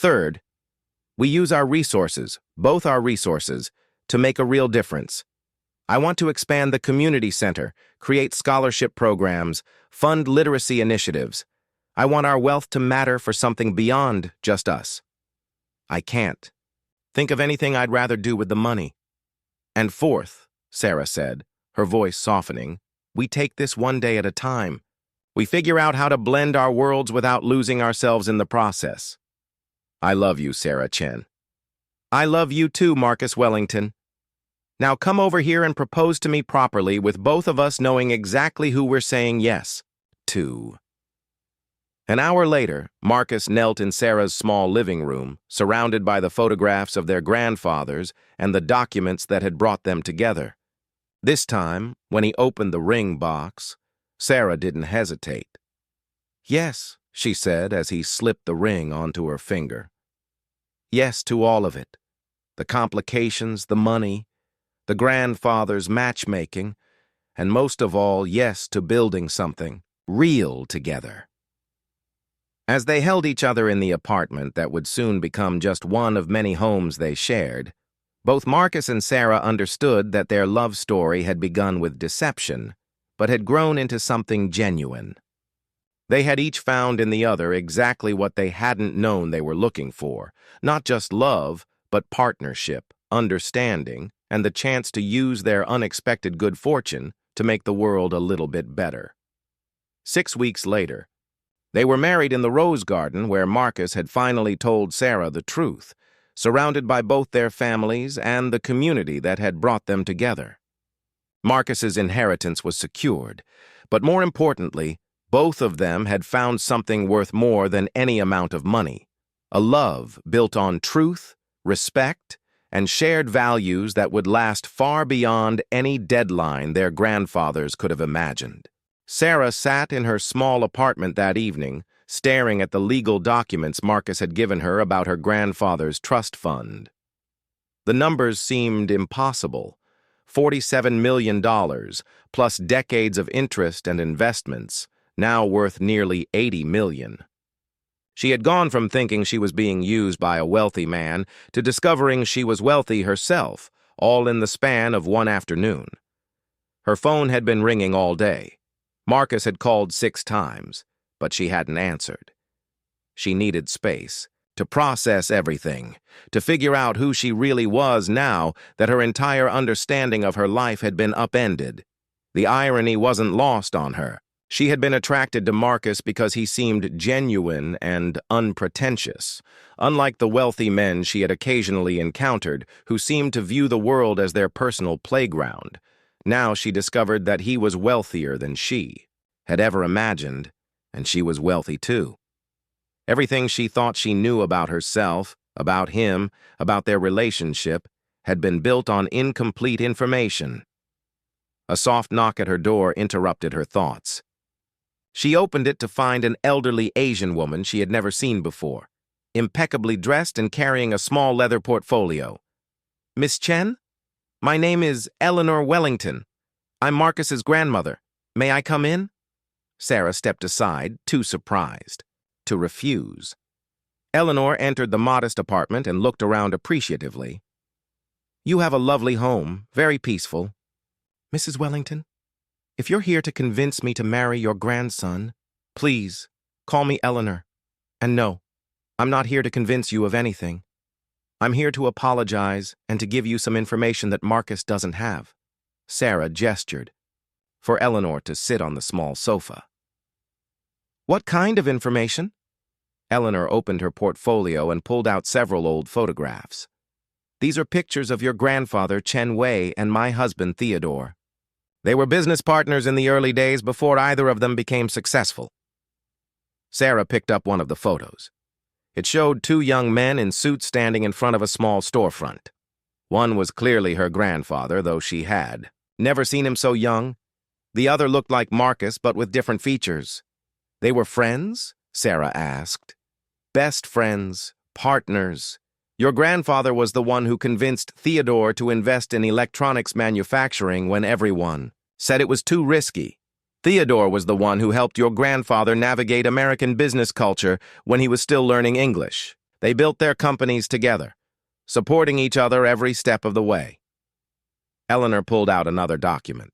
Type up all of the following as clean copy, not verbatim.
Third, we use our resources, both our resources, to make a real difference. I want to expand the community center, create scholarship programs, fund literacy initiatives. I want our wealth to matter for something beyond just us. I can't. Think of anything I'd rather do with the money. And fourth, Sarah said, her voice softening, we take this one day at a time. We figure out how to blend our worlds without losing ourselves in the process. I love you, Sarah Chen. I love you too, Marcus Wellington. Now come over here and propose to me properly with both of us knowing exactly who we're saying yes to. An hour later, Marcus knelt in Sarah's small living room, surrounded by the photographs of their grandfathers and the documents that had brought them together. This time, when he opened the ring box, Sarah didn't hesitate. Yes, she said as he slipped the ring onto her finger. Yes to all of it. The complications, the money, the grandfather's matchmaking, and most of all, yes to building something real together. As they held each other in the apartment that would soon become just one of many homes they shared, both Marcus and Sarah understood that their love story had begun with deception, but had grown into something genuine. They had each found in the other exactly what they hadn't known they were looking for, not just love, but partnership, understanding, and the chance to use their unexpected good fortune to make the world a little bit better. 6 weeks later, they were married in the rose garden where Marcus had finally told Sarah the truth, surrounded by both their families and the community that had brought them together. Marcus's inheritance was secured, but more importantly, both of them had found something worth more than any amount of money, a love built on truth, respect, and shared values that would last far beyond any deadline their grandfathers could have imagined. Sarah sat in her small apartment that evening, staring at the legal documents Marcus had given her about her grandfather's trust fund. The numbers seemed impossible. $47 million, plus decades of interest and investments, now worth nearly $80 million. She had gone from thinking she was being used by a wealthy man to discovering she was wealthy herself, all in the span of one afternoon. Her phone had been ringing all day. Marcus had called 6 times, but she hadn't answered. She needed space to process everything, to figure out who she really was now that her entire understanding of her life had been upended. The irony wasn't lost on her. She had been attracted to Marcus because he seemed genuine and unpretentious, unlike the wealthy men she had occasionally encountered who seemed to view the world as their personal playground. Now she discovered that he was wealthier than she had ever imagined, and she was wealthy too. Everything she thought she knew about herself, about him, about their relationship, had been built on incomplete information. A soft knock at her door interrupted her thoughts. She opened it to find an elderly Asian woman she had never seen before, impeccably dressed and carrying a small leather portfolio. "Miss Chen? My name is Eleanor Wellington. I'm Marcus's grandmother. May I come in?" Sarah stepped aside, too surprised to refuse. Eleanor entered the modest apartment and looked around appreciatively. "You have a lovely home, very peaceful. Mrs. Wellington, if you're here to convince me to marry your grandson, please call me Eleanor. And no, I'm not here to convince you of anything. I'm here to apologize and to give you some information that Marcus doesn't have." Sarah gestured for Eleanor to sit on the small sofa. "What kind of information?" Eleanor opened her portfolio and pulled out several old photographs. "These are pictures of your grandfather, Chen Wei, and my husband, Theodore. They were business partners in the early days before either of them became successful." Sarah picked up one of the photos. It showed 2 young men in suits standing in front of a small storefront. One was clearly her grandfather, though she had never seen him so young. The other looked like Marcus, but with different features. "They were friends?" Sarah asked. "Best friends, partners. Your grandfather was the one who convinced Theodore to invest in electronics manufacturing when everyone said it was too risky. Theodore was the one who helped your grandfather navigate American business culture when he was still learning English. They built their companies together, supporting each other every step of the way. Eleanor pulled out another document.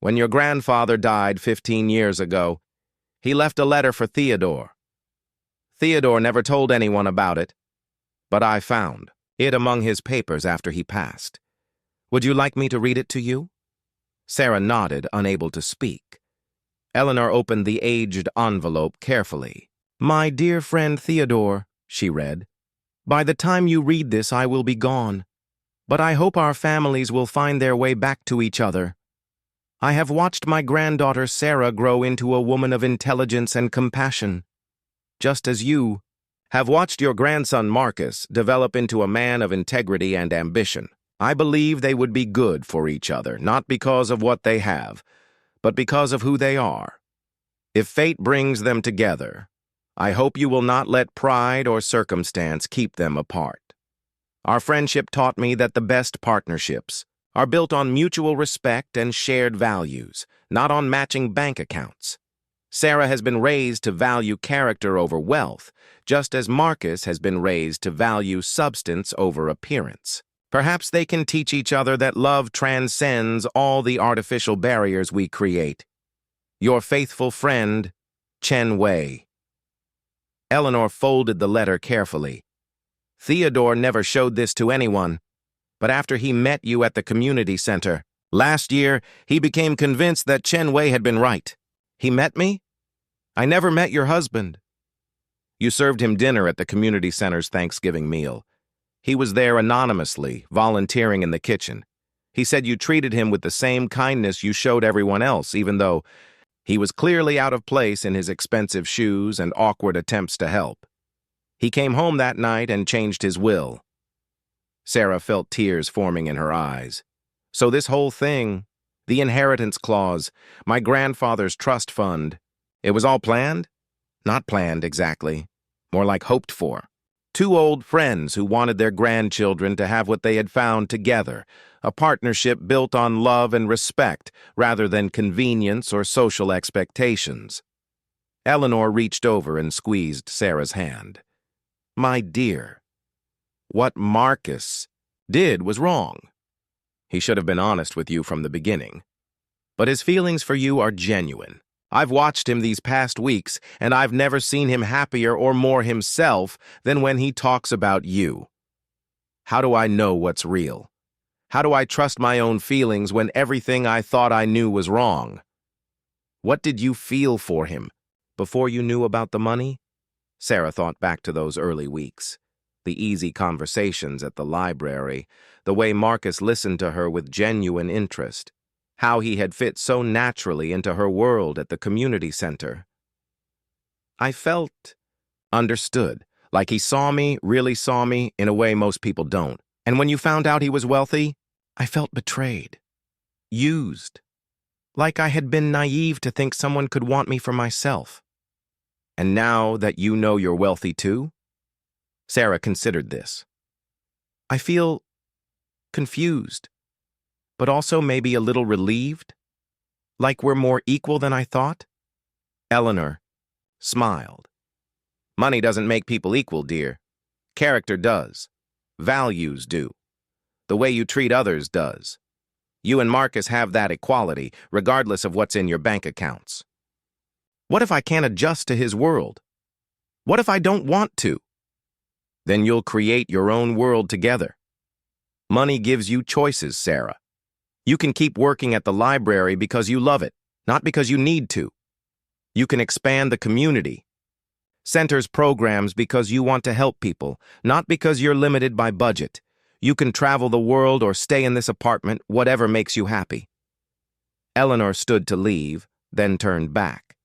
When your grandfather died 15 years ago, he left a letter for Theodore. Theodore never told anyone about it, but I found it among his papers after he passed. Would you like me to read it to you? Sarah nodded, unable to speak. Eleanor opened the aged envelope carefully. My dear friend Theodore, she read, by the time you read this, I will be gone, but I hope our families will find their way back to each other. I have watched my granddaughter Sarah grow into a woman of intelligence and compassion, just as you have watched your grandson Marcus develop into a man of integrity and ambition. I believe they would be good for each other, not because of what they have, but because of who they are. If fate brings them together, I hope you will not let pride or circumstance keep them apart. Our friendship taught me that the best partnerships are built on mutual respect and shared values, not on matching bank accounts. Sarah has been raised to value character over wealth, just as Marcus has been raised to value substance over appearance. Perhaps they can teach each other that love transcends all the artificial barriers we create. Your faithful friend, Chen Wei. Eleanor folded the letter carefully. Theodore never showed this to anyone, but after he met you at the community center last year, he became convinced that Chen Wei had been right. He met me? I never met your husband. You served him dinner at the community center's Thanksgiving meal. He was there anonymously, volunteering in the kitchen. He said you treated him with the same kindness you showed everyone else, even though he was clearly out of place in his expensive shoes and awkward attempts to help. He came home that night and changed his will. Sarah felt tears forming in her eyes. So this whole thing, the inheritance clause, my grandfather's trust fund, it was all planned? Not planned exactly, more like hoped for. Two old friends who wanted their grandchildren to have what they had found together, a partnership built on love and respect rather than convenience or social expectations. Eleanor reached over and squeezed Sarah's hand. My dear, what Marcus did was wrong. He should have been honest with you from the beginning. But his feelings for you are genuine. I've watched him these past weeks, and I've never seen him happier or more himself than when he talks about you. How do I know what's real? How do I trust my own feelings when everything I thought I knew was wrong? What did you feel for him before you knew about the money? Sarah thought back to those early weeks, the easy conversations at the library, the way Marcus listened to her with genuine interest, how he had fit so naturally into her world at the community center. I felt understood, like he saw me, really saw me, in a way most people don't. And when you found out he was wealthy, I felt betrayed, used, like I had been naive to think someone could want me for myself. And now that you know you're wealthy too? Sarah considered this. I feel confused, but also maybe a little relieved, like we're more equal than I thought. Eleanor smiled. Money doesn't make people equal, dear. Character does. Values do. The way you treat others does. You and Marcus have that equality, regardless of what's in your bank accounts. What if I can't adjust to his world? What if I don't want to? Then you'll create your own world together. Money gives you choices, Sarah. You can keep working at the library because you love it, not because you need to. You can expand the community. Centers programs because you want to help people, not because you're limited by budget. You can travel the world or stay in this apartment, whatever makes you happy. Eleanor stood to leave, then turned back.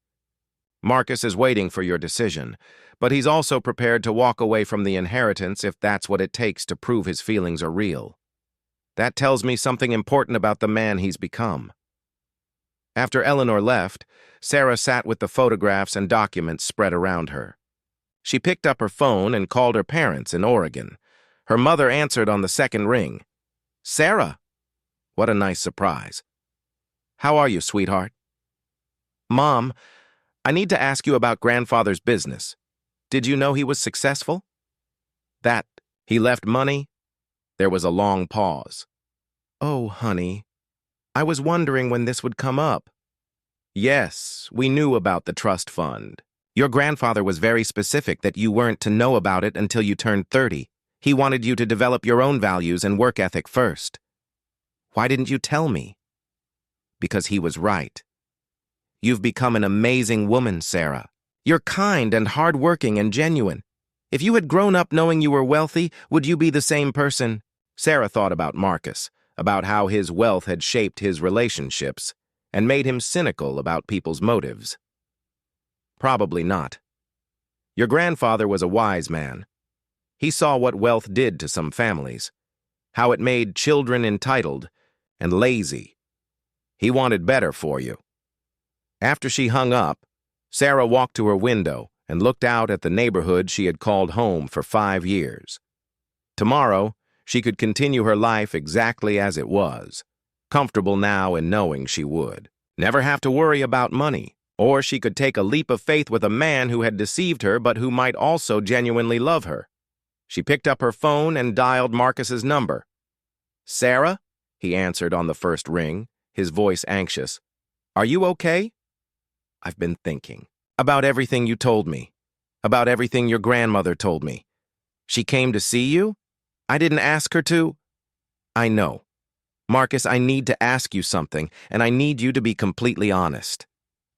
Marcus is waiting for your decision, but he's also prepared to walk away from the inheritance if that's what it takes to prove his feelings are real. That tells me something important about the man he's become. After Eleanor left, Sarah sat with the photographs and documents spread around her. She picked up her phone and called her parents in Oregon. Her mother answered on the second ring. Sarah! What a nice surprise. How are you, sweetheart? Mom, I need to ask you about grandfather's business. Did you know he was successful? That, he left money? There was a long pause. Oh, honey, I was wondering when this would come up. Yes, we knew about the trust fund. Your grandfather was very specific that you weren't to know about it until you turned 30. He wanted you to develop your own values and work ethic first. Why didn't you tell me? Because he was right. You've become an amazing woman, Sarah. You're kind and hardworking and genuine. If you had grown up knowing you were wealthy, would you be the same person? Sarah thought about Marcus, about how his wealth had shaped his relationships and made him cynical about people's motives. Probably not. Your grandfather was a wise man. He saw what wealth did to some families, how it made children entitled and lazy. He wanted better for you. After she hung up, Sarah walked to her window and looked out at the neighborhood she had called home for 5 years. Tomorrow, she could continue her life exactly as it was, comfortable now in knowing she would. Never have to worry about money, or she could take a leap of faith with a man who had deceived her but who might also genuinely love her. She picked up her phone and dialed Marcus's number. Sarah? He answered on the first ring, his voice anxious. Are you okay? I've been thinking. About everything you told me. About everything your grandmother told me. She came to see you? I didn't ask her to. I know. Marcus, I need to ask you something, and I need you to be completely honest.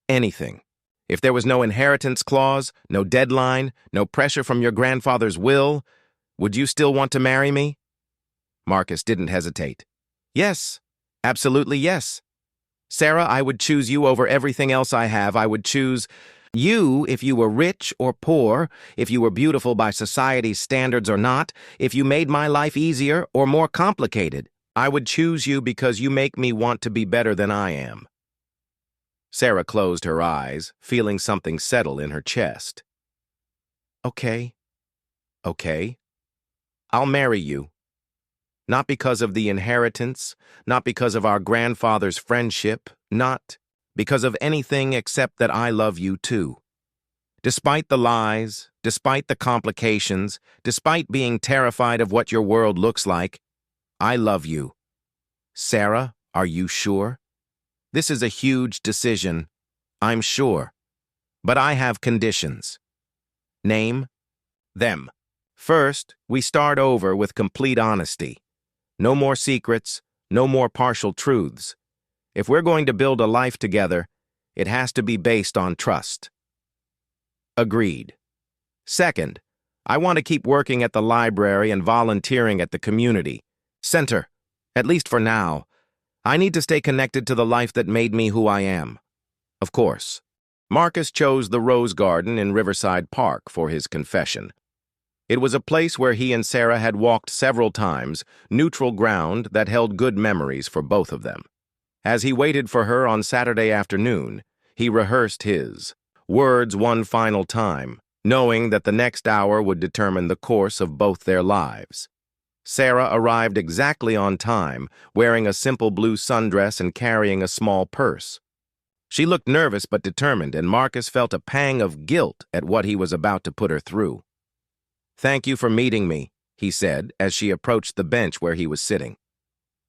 Anything. If there was no inheritance clause, no deadline, no pressure from your grandfather's will, would you still want to marry me? Marcus didn't hesitate. Yes, absolutely yes. Sarah, I would choose you over everything else I have. I would choose you if you were rich or poor, if you were beautiful by society's standards or not, if you made my life easier or more complicated. I would choose you because you make me want to be better than I am. Sarah closed her eyes, feeling something settle in her chest. Okay. I'll marry you. Not because of the inheritance, not because of our grandfather's friendship, not because of anything except that I love you too. Despite the lies, despite the complications, despite being terrified of what your world looks like, I love you. Sarah, are you sure? This is a huge decision, I'm sure. But I have conditions. Name them. First, we start over with complete honesty. No more secrets, no more partial truths. If we're going to build a life together, it has to be based on trust. Agreed. Second, I want to keep working at the library and volunteering at the community center, at least for now. I need to stay connected to the life that made me who I am. Of course. Marcus chose the Rose Garden in Riverside Park for his confession. It was a place where he and Sarah had walked several times, neutral ground that held good memories for both of them. As he waited for her on Saturday afternoon, he rehearsed his words one final time, knowing that the next hour would determine the course of both their lives. Sarah arrived exactly on time, wearing a simple blue sundress and carrying a small purse. She looked nervous but determined, and Marcus felt a pang of guilt at what he was about to put her through. Thank you for meeting me, he said as she approached the bench where he was sitting.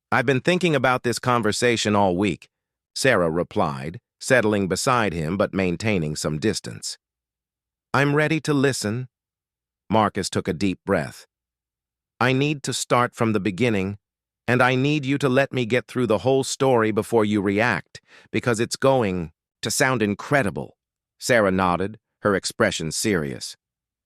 I've been thinking about this conversation all week, Sarah replied, settling beside him but maintaining some distance. I'm ready to listen. Marcus took a deep breath. I need to start from the beginning, and I need you to let me get through the whole story before you react, because it's going to sound incredible. Sarah nodded, her expression serious.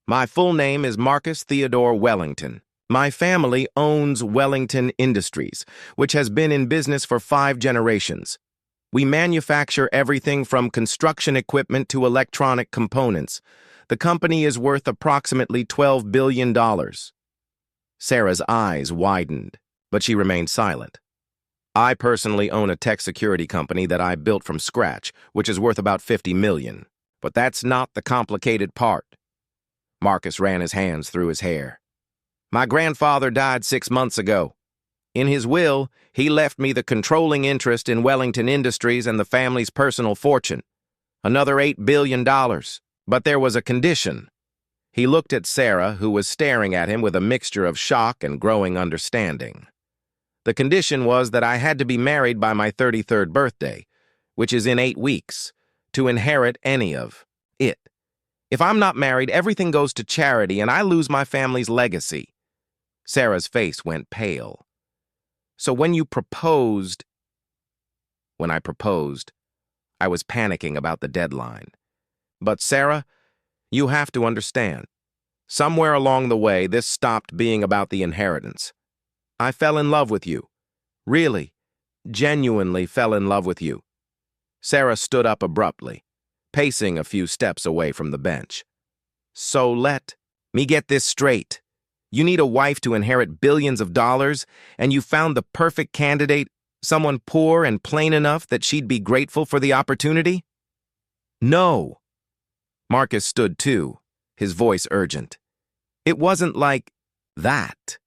My full name is Marcus Theodore Wellington. My family owns Wellington Industries, which has been in business for 5 generations. We manufacture everything from construction equipment to electronic components. The company is worth approximately $12 billion. Sarah's eyes widened, but she remained silent. I personally own a tech security company that I built from scratch, which is worth about $50 million. But that's not the complicated part. Marcus ran his hands through his hair. My grandfather died 6 months ago. In his will, he left me the controlling interest in Wellington Industries and the family's personal fortune. Another $8 billion. But there was a condition. He looked at Sarah, who was staring at him with a mixture of shock and growing understanding. The condition was that I had to be married by my 33rd birthday, which is in 8 weeks, to inherit any of it. If I'm not married, everything goes to charity and I lose my family's legacy. Sarah's face went pale. So when I proposed, I was panicking about the deadline. But Sarah, you have to understand. Somewhere along the way, this stopped being about the inheritance. I fell in love with you. Really, genuinely fell in love with you. Sarah stood up abruptly, pacing a few steps away from the bench. So let me get this straight. You need a wife to inherit billions of dollars, and you found the perfect candidate, someone poor and plain enough that she'd be grateful for the opportunity? No. Marcus stood too, his voice urgent. It wasn't like that.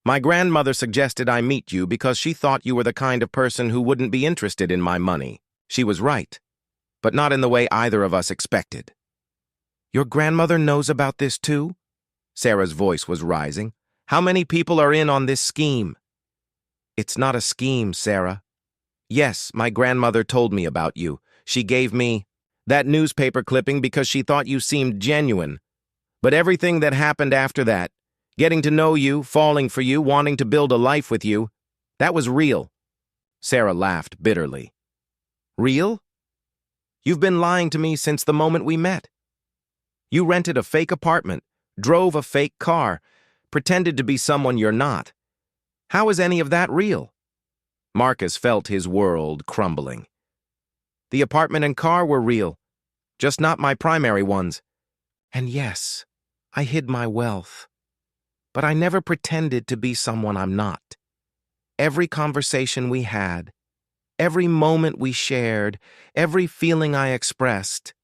My grandmother suggested I meet you because she thought you were the kind of person who wouldn't be interested in my money. She was right, but not in the way either of us expected. Your grandmother knows about this too? Sarah's voice was rising. How many people are in on this scheme? It's not a scheme, Sarah. Yes, my grandmother told me about you. She gave me that newspaper clipping because she thought you seemed genuine. But everything that happened after that, getting to know you, falling for you, wanting to build a life with you, that was real. Sarah laughed bitterly. Real? You've been lying to me since the moment we met. You rented a fake apartment, drove a fake car, pretended to be someone you're not. How is any of that real? Marcus felt his world crumbling. The apartment and car were real, just not my primary ones. And yes, I hid my wealth. But I never pretended to be someone I'm not. Every conversation we had, every moment we shared, every feeling I expressed,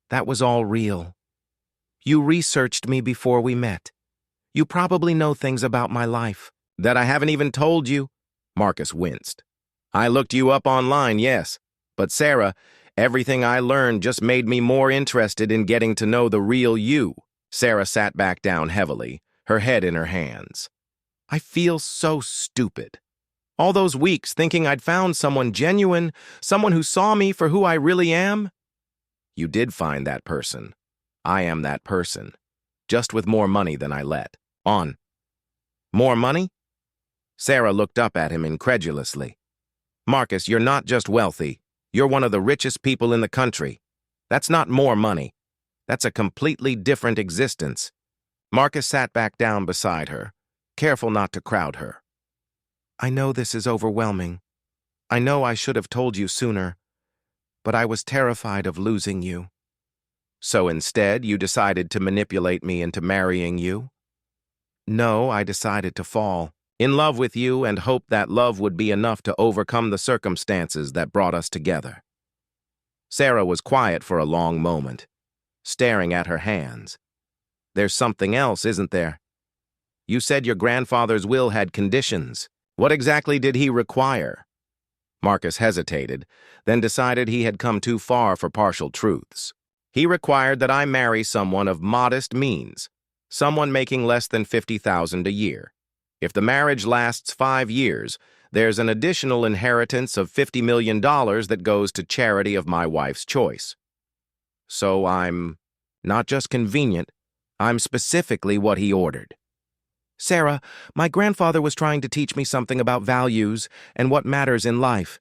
that was all real. You researched me before we met. You probably know things about my life that I haven't even told you. Marcus winced. I looked you up online, yes. But Sarah, everything I learned just made me more interested in getting to know the real you. Sarah sat back down heavily, her head in her hands. I feel so stupid. All those weeks thinking I'd found someone genuine, someone who saw me for who I really am. You did find that person. I am that person, just with more money than I let on. More money? Sarah looked up at him incredulously. Marcus, you're not just wealthy. You're one of the richest people in the country. That's not more money. That's a completely different existence. Marcus sat back down beside her, careful not to crowd her. I know this is overwhelming. I know I should have told you sooner, but I was terrified of losing you. So instead, you decided to manipulate me into marrying you? No, I decided to fall in love with you and hope that love would be enough to overcome the circumstances that brought us together. Sarah was quiet for a long moment, staring at her hands. There's something else, isn't there? You said your grandfather's will had conditions. What exactly did he require? Marcus hesitated, then decided he had come too far for partial truths. He required that I marry someone of modest means, someone making less than $50,000 a year. If the marriage lasts 5 years, there's an additional inheritance of $50 million that goes to charity of my wife's choice. So I'm not just convenient, I'm specifically what he ordered. Sarah, my grandfather was trying to teach me something about values and what matters in life.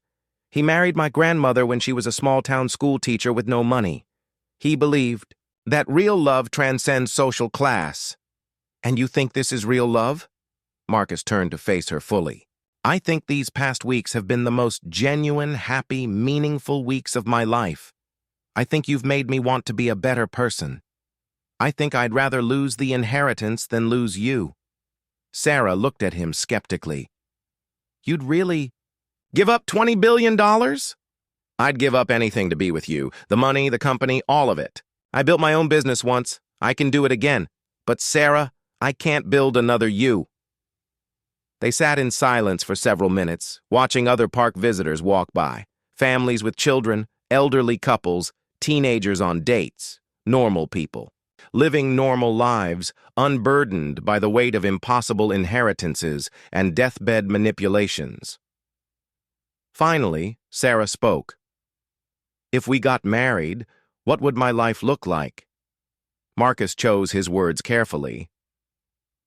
He married my grandmother when she was a small-town school teacher with no money. He believed that real love transcends social class. And you think this is real love? Marcus turned to face her fully. I think these past weeks have been the most genuine, happy, meaningful weeks of my life. I think you've made me want to be a better person. I think I'd rather lose the inheritance than lose you. Sarah looked at him skeptically. You'd really give up $20 billion? I'd give up anything to be with you. The money, the company, all of it. I built my own business once. I can do it again. But Sarah, I can't build another you. They sat in silence for several minutes, watching other park visitors walk by. Families with children, elderly couples, teenagers on dates, normal people. living normal lives, unburdened by the weight of impossible inheritances and deathbed manipulations. Finally, Sarah spoke. "If we got married, what would my life look like?" Marcus chose his words carefully.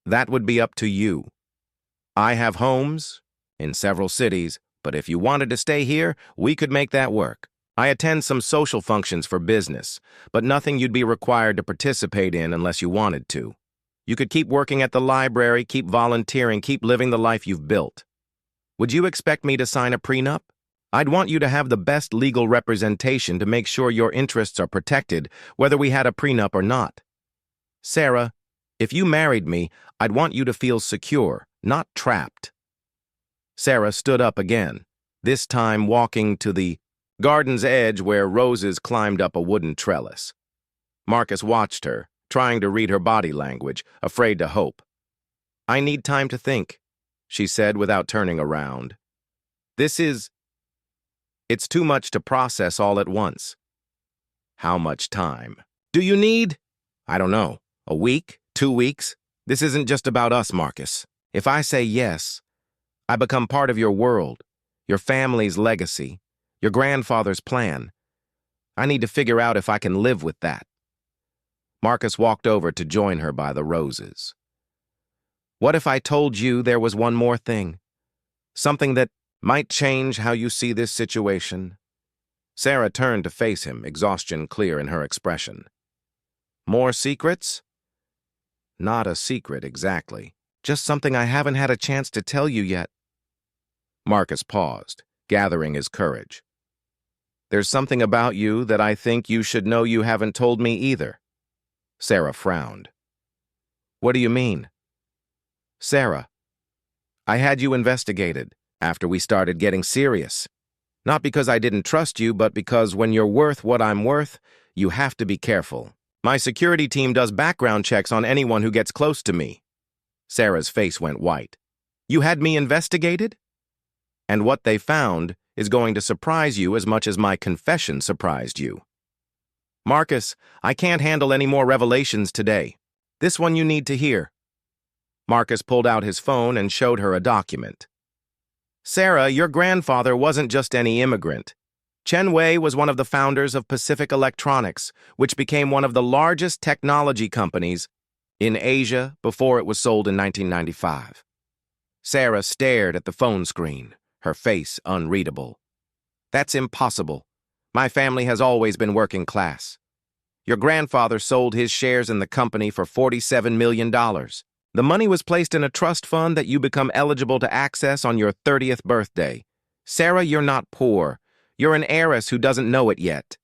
"That would be up to you. I have homes in several cities, but if you wanted to stay here, we could make that work. I attend some social functions for business, but nothing you'd be required to participate in unless you wanted to. You could keep working at the library, keep volunteering, keep living the life you've built. Would you expect me to sign a prenup? I'd want you to have the best legal representation to make sure your interests are protected, whether we had a prenup or not. Sarah, if you married me, I'd want you to feel secure, not trapped." Sarah stood up again, this time walking to the garden's edge where roses climbed up a wooden trellis. Marcus watched her, trying to read her body language, afraid to hope. "I need time to think," she said without turning around. It's too much to process all at once." "How much time do you need?" "I don't know. A week? 2 weeks? This isn't just about us, Marcus. If I say yes, I become part of your world, your family's legacy, your grandfather's plan. I need to figure out if I can live with that." Marcus walked over to join her by the roses. "What if I told you there was one more thing? Something that might change how you see this situation?" Sarah turned to face him, exhaustion clear in her expression. "More secrets?" "Not a secret, exactly. Just something I haven't had a chance to tell you yet." Marcus paused, gathering his courage. "There's something about you that I think you should know you haven't told me either." Sarah frowned. "What do you mean?" "Sarah, I had you investigated after we started getting serious. Not because I didn't trust you, but because when you're worth what I'm worth, you have to be careful. My security team does background checks on anyone who gets close to me." Sarah's face went white. "You had me investigated? And what they found is going to surprise you as much as my confession surprised you." "Marcus, I can't handle any more revelations today. This one you need to hear." Marcus pulled out his phone and showed her a document. "Sarah, your grandfather wasn't just any immigrant. Chen Wei was one of the founders of Pacific Electronics, which became one of the largest technology companies in Asia before it was sold in 1995. Sarah stared at the phone screen, her face unreadable. "That's impossible. My family has always been working class. Your grandfather sold his shares in the company for $47 million. The money was placed in a trust fund that you become eligible to access on your 30th birthday. Sarah, you're not poor. You're an heiress who doesn't know it yet."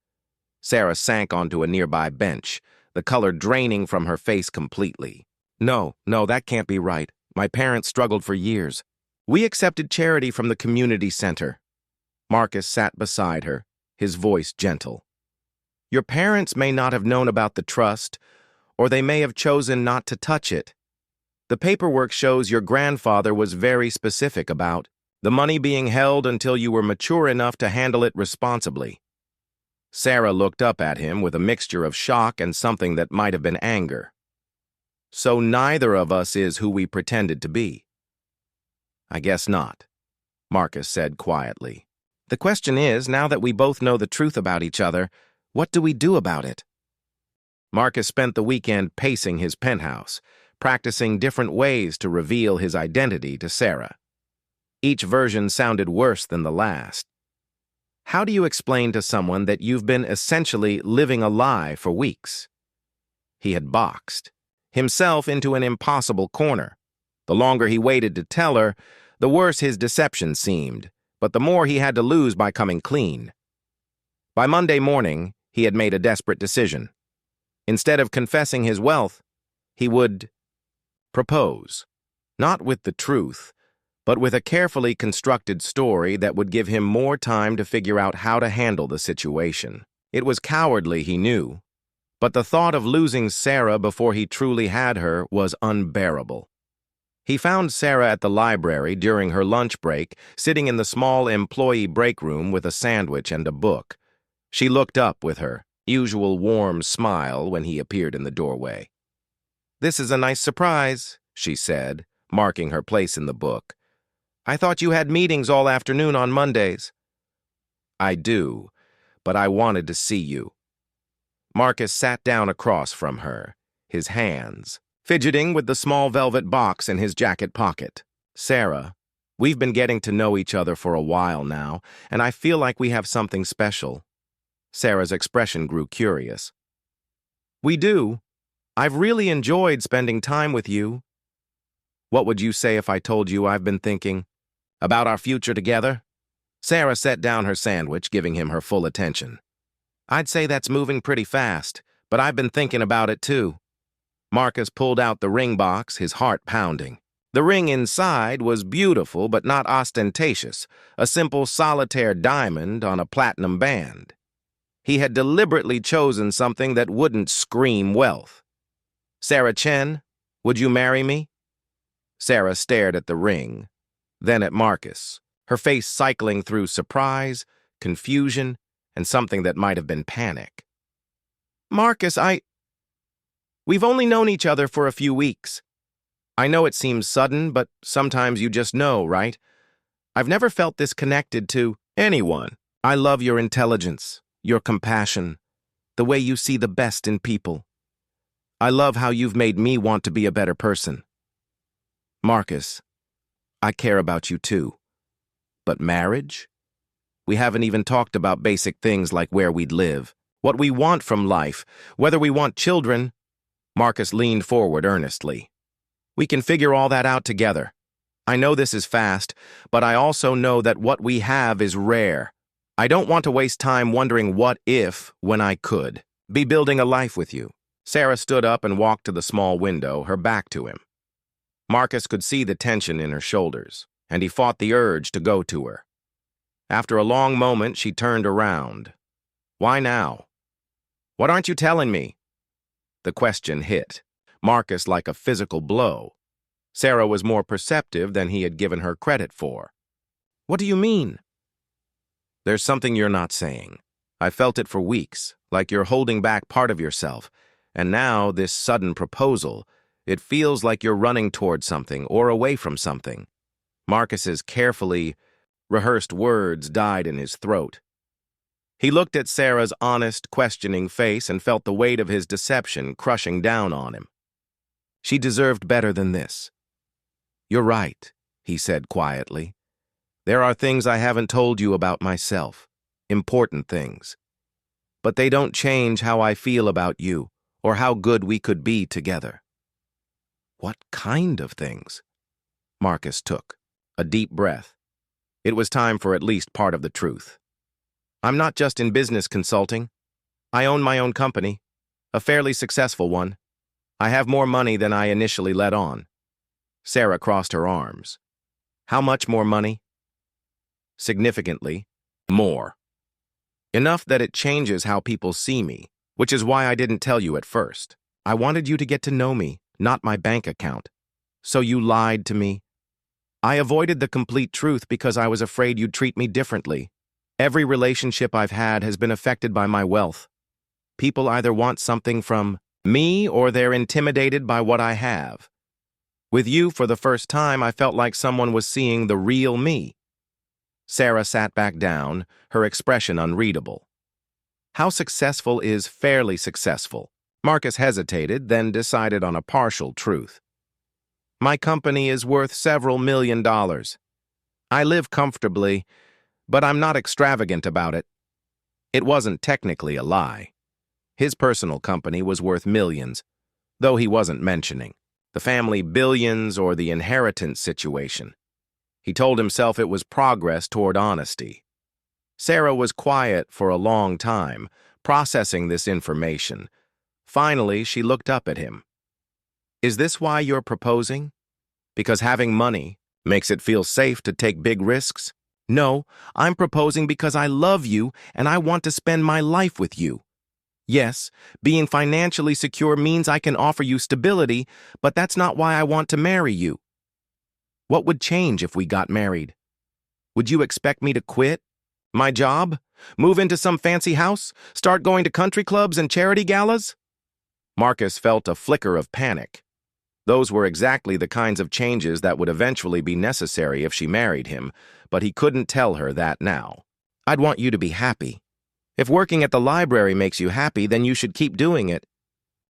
Sarah sank onto a nearby bench, the color draining from her face completely. No, that can't be right. My parents struggled for years. We accepted charity from the community center." Marcus sat beside her, his voice gentle. "Your parents may not have known about the trust, or they may have chosen not to touch it. The paperwork shows your grandfather was very specific about the money being held until you were mature enough to handle it responsibly." Sarah looked up at him with a mixture of shock and something that might have been anger. "So neither of us is who we pretended to be?" "I guess not," Marcus said quietly. "The question is, now that we both know the truth about each other, what do we do about it?" Marcus spent the weekend pacing his penthouse, practicing different ways to reveal his identity to Sarah. Each version sounded worse than the last. How do you explain to someone that you've been essentially living a lie for weeks? He had boxed himself into an impossible corner. The longer he waited to tell her, the worse his deception seemed, but the more he had to lose by coming clean. By Monday morning, he had made a desperate decision. Instead of confessing his wealth, he would propose, not with the truth, but with a carefully constructed story that would give him more time to figure out how to handle the situation. It was cowardly, he knew, but the thought of losing Sarah before he truly had her was unbearable. He found Sarah at the library during her lunch break, sitting in the small employee break room with a sandwich and a book. She looked up with her usual warm smile when he appeared in the doorway. "This is a nice surprise," she said, marking her place in the book. "I thought you had meetings all afternoon on Mondays." "I do, but I wanted to see you." Marcus sat down across from her, his hands fidgeting with the small velvet box in his jacket pocket. "Sarah, we've been getting to know each other for a while now, and I feel like we have something special." Sarah's expression grew curious. "We do. I've really enjoyed spending time with you." "What would you say if I told you I've been thinking about our future together?" Sarah set down her sandwich, giving him her full attention. "I'd say that's moving pretty fast, but I've been thinking about it too." Marcus pulled out the ring box, his heart pounding. The ring inside was beautiful but not ostentatious, a simple solitaire diamond on a platinum band. He had deliberately chosen something that wouldn't scream wealth. "Sarah Chen, would you marry me?" Sarah stared at the ring, then at Marcus, her face cycling through surprise, confusion, and something that might have been panic. "Marcus, we've only known each other for a few weeks. I know it seems sudden, but sometimes you just know, right? I've never felt this connected to anyone. I love your intelligence, your compassion, the way you see the best in people. I love how you've made me want to be a better person. Marcus, I care about you too. But marriage? We haven't even talked about basic things like where we'd live, what we want from life, whether we want children." Marcus leaned forward earnestly. "We can figure all that out together. I know this is fast, but I also know that what we have is rare. I don't want to waste time wondering what if when I could be building a life with you." Sarah stood up and walked to the small window, her back to him. Marcus could see the tension in her shoulders, and he fought the urge to go to her. After a long moment, she turned around. "Why now? What aren't you telling me?" The question hit Marcus like a physical blow. Sarah was more perceptive than he had given her credit for. "What do you mean?" "There's something you're not saying. I felt it for weeks, like you're holding back part of yourself, and now this sudden proposal, it feels like you're running toward something or away from something." Marcus's carefully rehearsed words died in his throat. He looked at Sarah's honest, questioning face and felt the weight of his deception crushing down on him. She deserved better than this. "You're right," he said quietly. "There are things I haven't told you about myself, important things. But they don't change how I feel about you or how good we could be together." "What kind of things?" Marcus took a deep breath. It was time for at least part of the truth. "I'm not just in business consulting. I own my own company, a fairly successful one. I have more money than I initially let on." Sarah crossed her arms. "How much more money?" "Significantly more. Enough that it changes how people see me, which is why I didn't tell you at first. I wanted you to get to know me, not my bank account. So you lied to me. I avoided the complete truth because I was afraid you'd treat me differently. Every relationship I've had has been affected by my wealth. People either want something from me or they're intimidated by what I have. With you, for the first time, I felt like someone was seeing the real me." Sarah sat back down, her expression unreadable. "How successful is fairly successful?" Marcus hesitated, then decided on a partial truth. "My company is worth several $1,000,000. I live comfortably, but I'm not extravagant about it." It wasn't technically a lie. His personal company was worth millions, though he wasn't mentioning the family billions or the inheritance situation. He told himself it was progress toward honesty. Sarah was quiet for a long time, processing this information. Finally, she looked up at him. "Is this why you're proposing? Because having money makes it feel safe to take big risks?" "No, I'm proposing because I love you and I want to spend my life with you. Yes, being financially secure means I can offer you stability, but that's not why I want to marry you." "What would change if we got married? Would you expect me to quit my job, Move into some fancy house? Start going to country clubs and charity galas? Marcus felt a flicker of panic. Those were exactly the kinds of changes that would eventually be necessary if she married him, but he couldn't tell her that now. I'd want you to be happy. If working at the library makes you happy, then you should keep doing it.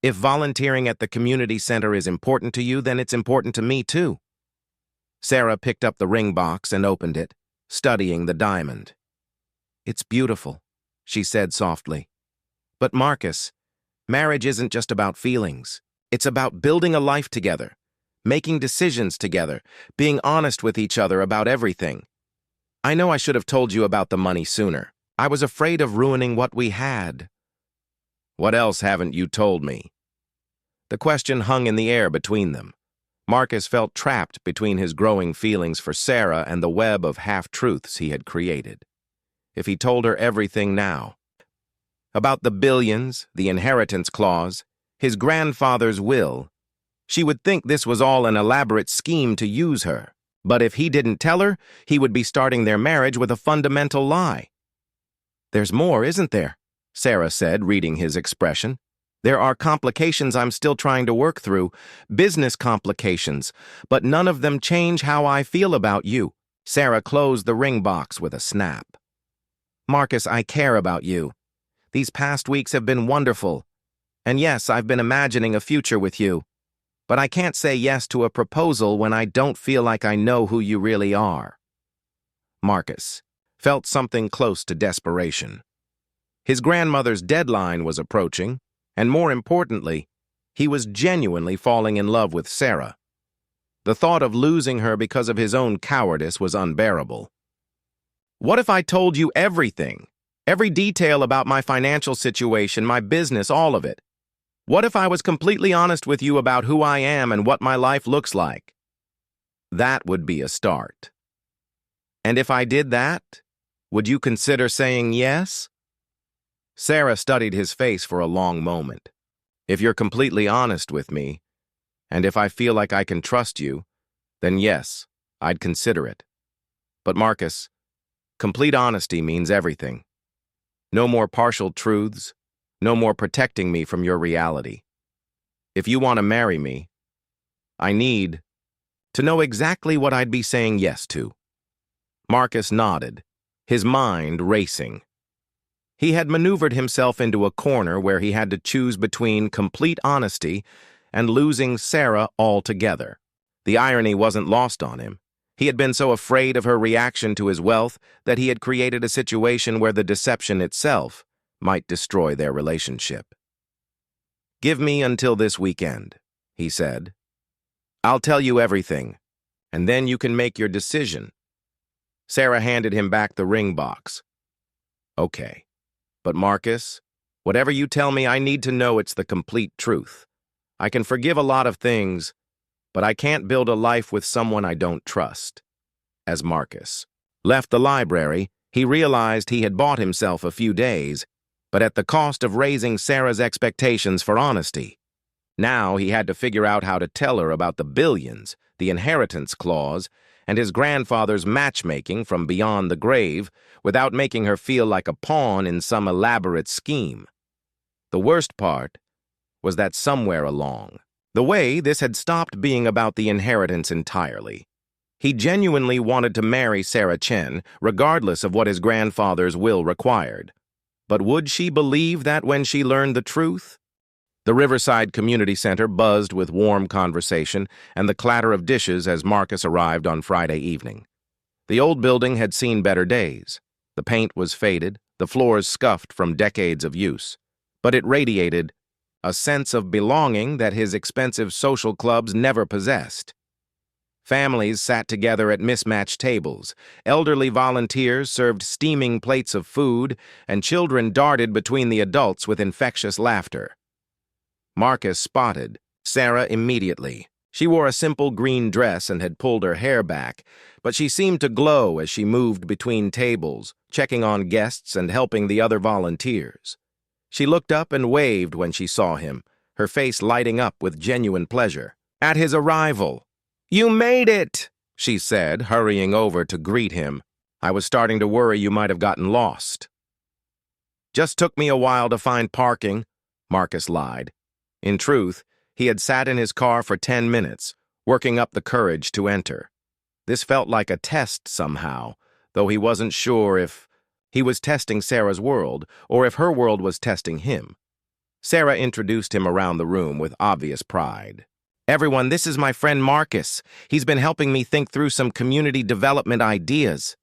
If volunteering at the community center is important to you, then it's important to me too. Sarah picked up the ring box and opened it, studying the diamond. It's beautiful, she said softly. But Marcus, marriage isn't just about feelings. It's about building a life together, making decisions together, being honest with each other about everything. I know I should have told you about the money sooner. I was afraid of ruining what we had. What else haven't you told me? The question hung in the air between them. Marcus felt trapped between his growing feelings for Sarah and the web of half-truths he had created. If he told her everything now, about the billions, the inheritance clause, his grandfather's will, she would think this was all an elaborate scheme to use her. But if he didn't tell her, he would be starting their marriage with a fundamental lie. There's more, isn't there? Sarah said, reading his expression. There are complications I'm still trying to work through, business complications, but none of them change how I feel about you. Sarah closed the ring box with a snap. Marcus, I care about you. These past weeks have been wonderful. And yes, I've been imagining a future with you. But I can't say yes to a proposal when I don't feel like I know who you really are. Marcus felt something close to desperation. His grandmother's deadline was approaching, and more importantly, he was genuinely falling in love with Sarah. The thought of losing her because of his own cowardice was unbearable. What if I told you everything? Every detail about my financial situation, my business, all of it? What if I was completely honest with you about who I am and what my life looks like? That would be a start. And if I did that, would you consider saying yes? Sarah studied his face for a long moment. If you're completely honest with me, and if I feel like I can trust you, then yes, I'd consider it. But Marcus, complete honesty means everything. No more partial truths, no more protecting me from your reality. If you want to marry me, I need to know exactly what I'd be saying yes to. Marcus nodded, his mind racing. He had maneuvered himself into a corner where he had to choose between complete honesty and losing Sarah altogether. The irony wasn't lost on him. He had been so afraid of her reaction to his wealth that he had created a situation where the deception itself might destroy their relationship. Give me until this weekend, he said. I'll tell you everything, and then you can make your decision. Sarah handed him back the ring box. Okay, but Marcus, whatever you tell me, I need to know it's the complete truth. I can forgive a lot of things, but I can't build a life with someone I don't trust. As Marcus left the library, he realized he had bought himself a few days, but at the cost of raising Sarah's expectations for honesty. Now he had to figure out how to tell her about the billions, the inheritance clause, and his grandfather's matchmaking from beyond the grave without making her feel like a pawn in some elaborate scheme. The worst part was that somewhere along the way, this had stopped being about the inheritance entirely. He genuinely wanted to marry Sarah Chen, regardless of what his grandfather's will required. But would she believe that when she learned the truth? The Riverside Community Center buzzed with warm conversation and the clatter of dishes as Marcus arrived on Friday evening. The old building had seen better days. The paint was faded, the floors scuffed from decades of use, but it radiated a sense of belonging that his expensive social clubs never possessed. Families sat together at mismatched tables, elderly volunteers served steaming plates of food, and children darted between the adults with infectious laughter. Marcus spotted Sarah immediately. She wore a simple green dress and had pulled her hair back, but she seemed to glow as she moved between tables, checking on guests and helping the other volunteers. She looked up and waved when she saw him, her face lighting up with genuine pleasure. At his arrival, "You made it," she said, hurrying over to greet him. "I was starting to worry you might have gotten lost." Just took me a while to find parking, Marcus lied. In truth, he had sat in his car for 10 minutes, working up the courage to enter. This felt like a test somehow, though he wasn't sure if he was testing Sarah's world or if her world was testing him. Sarah introduced him around the room with obvious pride. "Everyone, this is my friend Marcus. He's been helping me think through some community development ideas."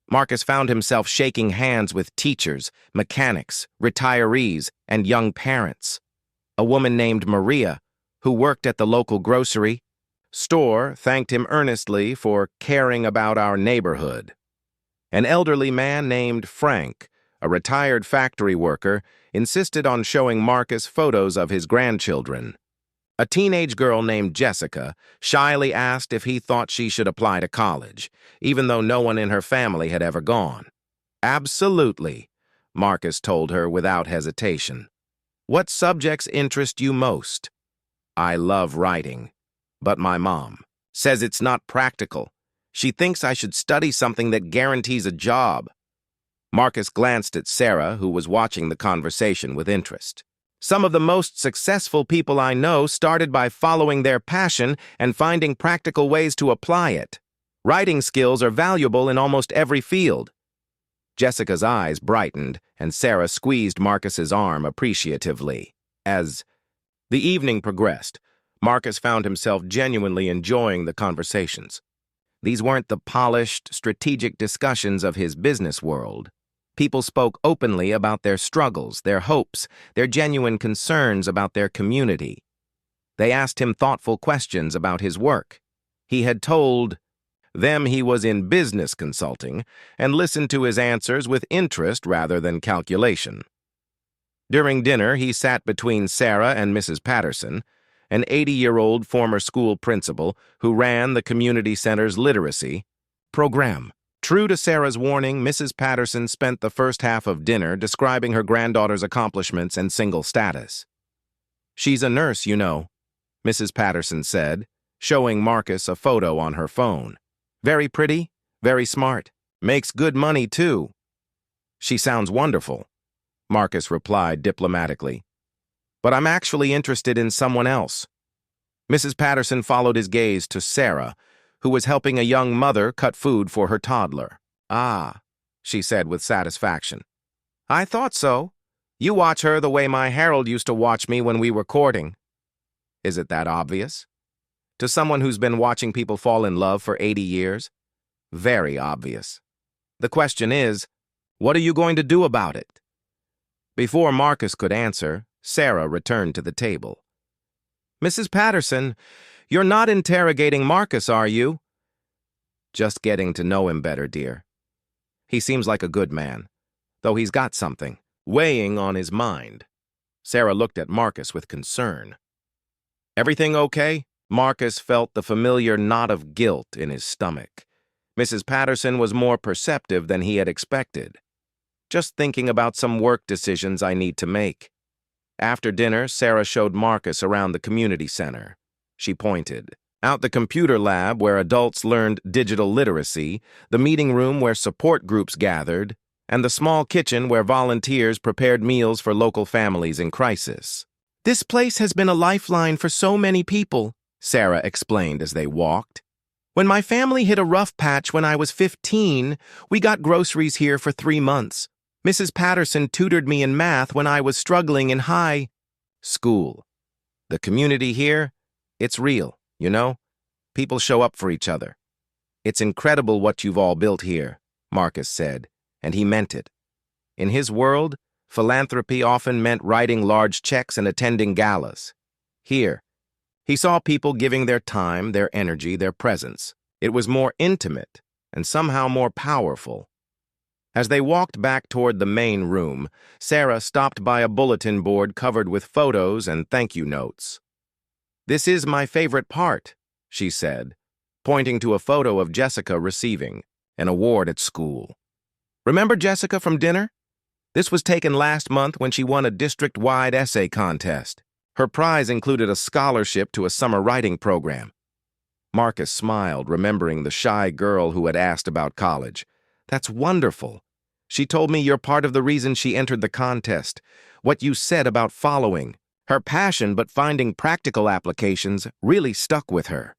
Marcus found himself shaking hands with teachers, mechanics, retirees, and young parents. A woman named Maria, who worked at the local grocery store, thanked him earnestly for caring about our neighborhood. An elderly man named Frank, a retired factory worker, insisted on showing Marcus photos of his grandchildren. A teenage girl named Jessica shyly asked if he thought she should apply to college, even though no one in her family had ever gone. "Absolutely," Marcus told her without hesitation. "What subjects interest you most?" "I love writing, but my mom says it's not practical. She thinks I should study something that guarantees a job." Marcus glanced at Sarah, who was watching the conversation with interest. "Some of the most successful people I know started by following their passion and finding practical ways to apply it. Writing skills are valuable in almost every field." Jessica's eyes brightened, and Sarah squeezed Marcus's arm appreciatively. As the evening progressed, Marcus found himself genuinely enjoying the conversations. These weren't the polished, strategic discussions of his business world. People spoke openly about their struggles, their hopes, their genuine concerns about their community. They asked him thoughtful questions about his work. He had told them he was in business consulting and listened to his answers with interest rather than calculation. During dinner, he sat between Sarah and Mrs. Patterson, an 80-year-old former school principal who ran the community center's literacy program. True to Sarah's warning, Mrs. Patterson spent the first half of dinner describing her granddaughter's accomplishments and single status. "She's a nurse, you know," Mrs. Patterson said, showing Marcus a photo on her phone. "Very pretty, very smart. Makes good money, too." "She sounds wonderful," Marcus replied diplomatically. "But I'm actually interested in someone else." Mrs. Patterson followed his gaze to Sarah, who was helping a young mother cut food for her toddler. "Ah," she said with satisfaction. "I thought so. You watch her the way my Harold used to watch me when we were courting." Is it that obvious? To someone who's been watching people fall in love for 80 years? Very obvious. The question is, what are you going to do about it? Before Marcus could answer, Sarah returned to the table. "Mrs. Patterson, you're not interrogating Marcus, are you?" "Just getting to know him better, dear. He seems like a good man, though he's got something weighing on his mind." Sarah looked at Marcus with concern. "Everything okay?" Marcus felt the familiar knot of guilt in his stomach. Mrs. Patterson was more perceptive than he had expected. "Just thinking about some work decisions I need to make." After dinner, Sarah showed Marcus around the community center. She pointed out the computer lab where adults learned digital literacy, the meeting room where support groups gathered, and the small kitchen where volunteers prepared meals for local families in crisis. "This place has been a lifeline for so many people," Sarah explained as they walked. "When my family hit a rough patch when I was 15, we got groceries here for 3 months. Mrs. Patterson tutored me in math when I was struggling in high school. The community here, it's real, you know? People show up for each other. It's incredible what you've all built here," Marcus said, and he meant it. In his world, philanthropy often meant writing large checks and attending galas. Here, he saw people giving their time, their energy, their presence. It was more intimate and somehow more powerful. As they walked back toward the main room, Sarah stopped by a bulletin board covered with photos and thank you notes. "This is my favorite part," she said, pointing to a photo of Jessica receiving an award at school. "Remember Jessica from dinner? This was taken last month when she won a district-wide essay contest. Her prize included a scholarship to a summer writing program." Marcus smiled, remembering the shy girl who had asked about college. "That's wonderful. She told me you're part of the reason she entered the contest. What you said about following. Her passion but finding practical applications really stuck with her.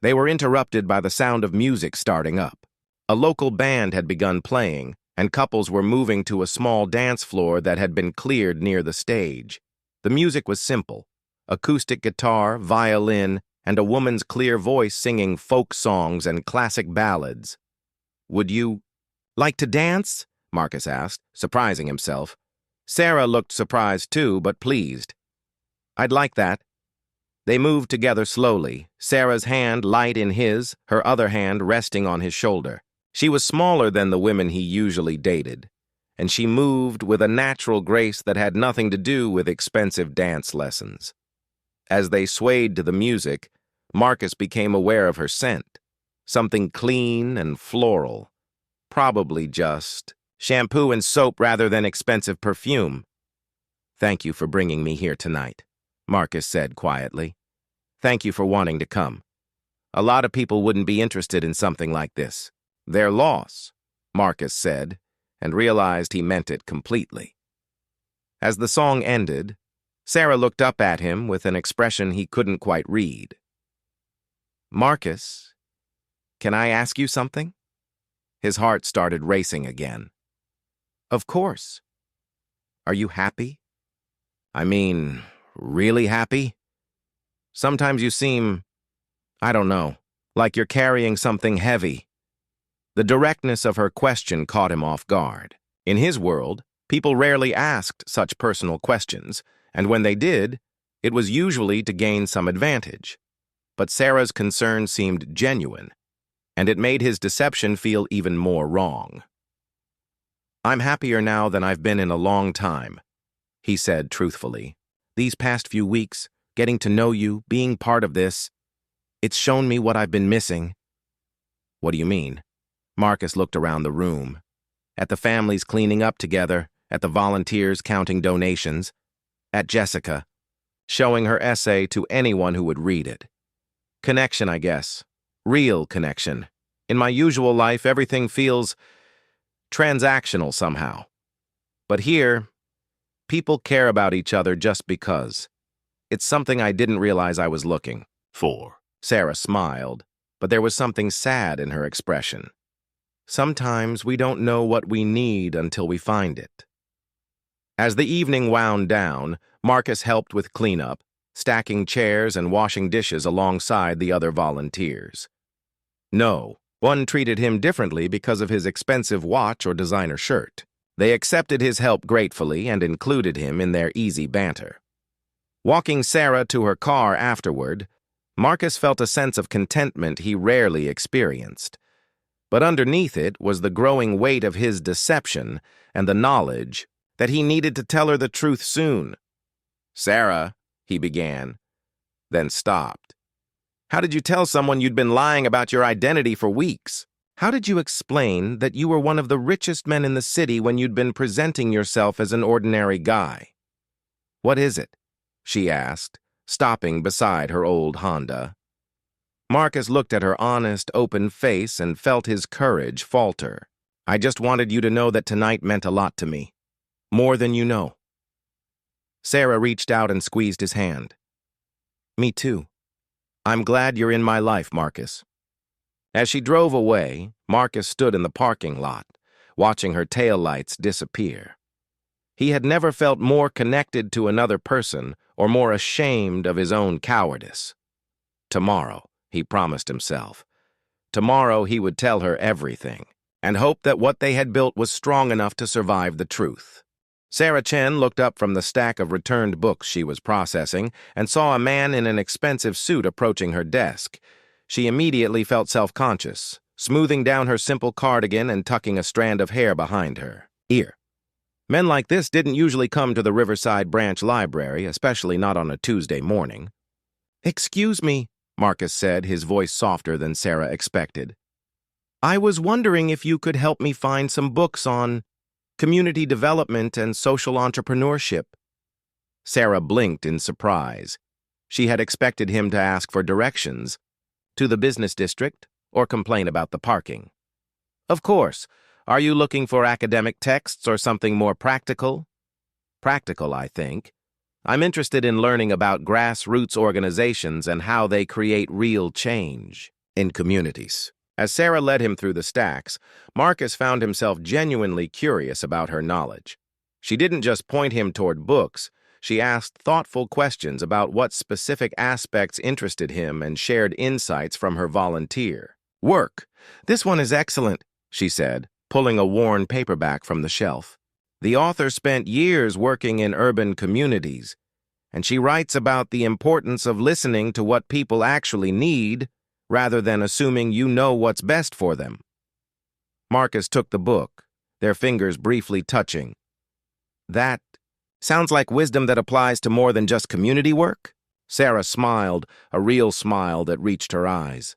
They were interrupted by the sound of music starting up. A local band had begun playing, and couples were moving to a small dance floor that had been cleared near the stage. The music was simple: acoustic guitar, violin, and a woman's clear voice singing folk songs and classic ballads. "Would you like to dance?" Marcus asked, surprising himself. Sarah looked surprised too, but pleased. "I'd like that." They moved together slowly, Sarah's hand light in his, her other hand resting on his shoulder. She was smaller than the women he usually dated, and she moved with a natural grace that had nothing to do with expensive dance lessons. As they swayed to the music, Marcus became aware of her scent, something clean and floral. Probably just shampoo and soap rather than expensive perfume. "Thank you for bringing me here tonight," Marcus said quietly. "Thank you for wanting to come. A lot of people wouldn't be interested in something like this." "Their loss," Marcus said, and realized he meant it completely. As the song ended, Sarah looked up at him with an expression he couldn't quite read. "Marcus, can I ask you something?" His heart started racing again. "Of course. Are you happy? I mean, really happy? Sometimes you seem, I don't know, like you're carrying something heavy." The directness of her question caught him off guard. In his world, people rarely asked such personal questions, and when they did, it was usually to gain some advantage. But Sarah's concern seemed genuine, and it made his deception feel even more wrong. "I'm happier now than I've been in a long time," he said truthfully. "These past few weeks, getting to know you, being part of this, it's shown me what I've been missing." "What do you mean?" Marcus looked around the room, at the families cleaning up together, at the volunteers counting donations, at Jessica, showing her essay to anyone who would read it. "Connection, I guess. Real connection. In my usual life, everything feels transactional somehow. But here, people care about each other just because. It's something I didn't realize I was looking for." Sarah smiled, but there was something sad in her expression. Sometimes we don't know what we need until we find it. As the evening wound down, Marcus helped with cleanup, stacking chairs and washing dishes alongside the other volunteers. No, one treated him differently because of his expensive watch or designer shirt. They accepted his help gratefully and included him in their easy banter. Walking Sarah to her car afterward, Marcus felt a sense of contentment he rarely experienced. But underneath it was the growing weight of his deception and the knowledge that he needed to tell her the truth soon. "Sarah," he began, then stopped. "How did you tell someone you'd been lying about your identity for weeks? How did you explain that you were one of the richest men in the city when you'd been presenting yourself as an ordinary guy?" "What is it?" she asked, stopping beside her old Honda. Marcus looked at her honest, open face and felt his courage falter. "I just wanted you to know that tonight meant a lot to me. More than you know." Sarah reached out and squeezed his hand. "Me too. I'm glad you're in my life, Marcus." As she drove away, Marcus stood in the parking lot, watching her taillights disappear. He had never felt more connected to another person or more ashamed of his own cowardice. Tomorrow, he promised himself. Tomorrow he would tell her everything, and hope that what they had built was strong enough to survive the truth. Sarah Chen looked up from the stack of returned books she was processing and saw a man in an expensive suit approaching her desk. She immediately felt self-conscious, smoothing down her simple cardigan and tucking a strand of hair behind her ear. Men like this didn't usually come to the Riverside Branch Library, especially not on a Tuesday morning. "Excuse me," Marcus said, his voice softer than Sarah expected. "I was wondering if you could help me find some books on community development and social entrepreneurship." Sarah blinked in surprise. She had expected him to ask for directions to the business district or complain about the parking. "Of course, Are you looking for academic texts or something more practical? Practical, I think. I'm interested in learning about grassroots organizations and how they create real change in communities. As Sarah led him through the stacks, Marcus found himself genuinely curious about her knowledge. She didn't just point him toward books, she asked thoughtful questions about what specific aspects interested him and shared insights from her volunteer. Work. This one is excellent, she said, pulling a worn paperback from the shelf. The author spent years working in urban communities, and she writes about the importance of listening to what people actually need rather than assuming you know what's best for them. Marcus took the book, their fingers briefly touching. That sounds like wisdom that applies to more than just community work? Sarah smiled, a real smile that reached her eyes.